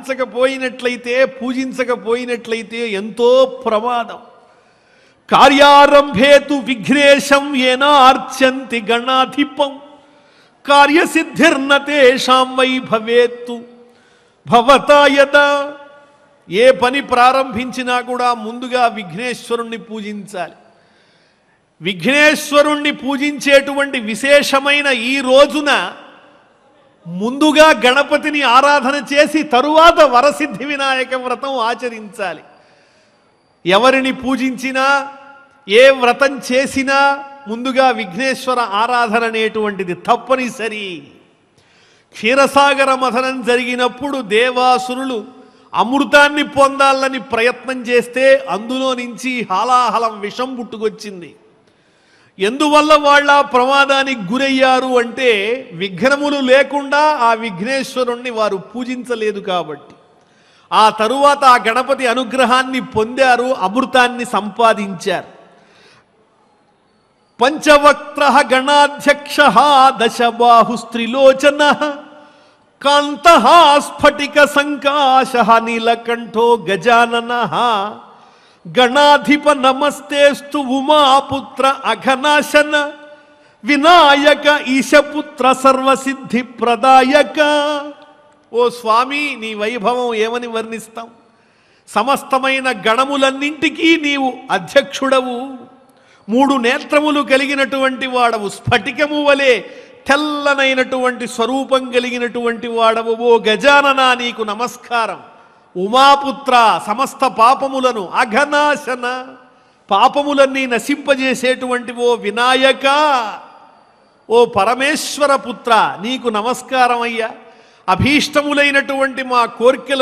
ఆచరించకపోయినట్లయితే పూజించకపోయినట్లయితే ఎంతో ప్రమాదం. కార్యారంభేతు విఘ్నేశం ఏనార్చంతి గణాధిపం కార్యసిద్ధిర్న తేషాం వై భవేత్తు భవతా యదా. ఏ పని ప్రారంభించినా కూడా ముందుగా విఘ్నేశ్వరుణ్ణి పూజించాలి. విఘ్నేశ్వరుణ్ణి పూజించేటువంటి విశేషమైన ఈ రోజున ముందుగా గణపతిని ఆరాధన చేసి తరువాత వరసిద్ధి వినాయక వ్రతం ఆచరించాలి. ఎవరిని పూజించినా ఏ వ్రతం చేసినా ముందుగా విఘ్నేశ్వర ఆరాధన అనేటువంటిది తప్పనిసరి. క్షీరసాగర మథనం జరిగినప్పుడు దేవాసురులు అమృతాన్ని పొందాలని ప్రయత్నం చేస్తే అందులో నుంచి హాలాహలం విషం పుట్టుకొచ్చింది. ఎందువల్ల వాళ్ళ ప్రమాదానికి గురయ్యారు అంటే విఘ్నములు లేకుండా ఆ విఘ్నేశ్వరుణ్ణి వారు పూజించలేదు కాబట్టి. ఆ తరువాత ఆ గణపతి అనుగ్రహాన్ని పొందారు, అమృతాన్ని సంపాదించారు. పంచవక్త్ర గణాధ్యక్ష దశబాహుస్త్రిలోచన కాంత స్ఫటిక సంకాశ నీలకంఠో గజానన గణాధిప నమస్తేస్తు ఉమాపుత్ర అఘనాశన వినాయక ఈశపుత్ర సర్వసిద్ధి ప్రదాయక. ఓ స్వామి, నీ వైభవం ఏమని వర్ణిస్తాం? సమస్తమైన గణములన్నింటికీ నీవు అధ్యక్షుడవు, 3 నేత్రములు కలిగినటువంటి వాడవు, స్ఫటికము వలె తెల్లనైనటువంటి స్వరూపం కలిగినటువంటి వాడవు. ఓ గజానన, నీకు నమస్కారం. ఉమాపుత్ర, సమస్త పాపములను అఘనాశన, పాపములన్నీ నశింపజేసేటువంటి ఓ వినాయక, ఓ పరమేశ్వర పుత్ర, నీకు నమస్కారం అయ్యా. అభీష్టములైనటువంటి మా కోర్కెల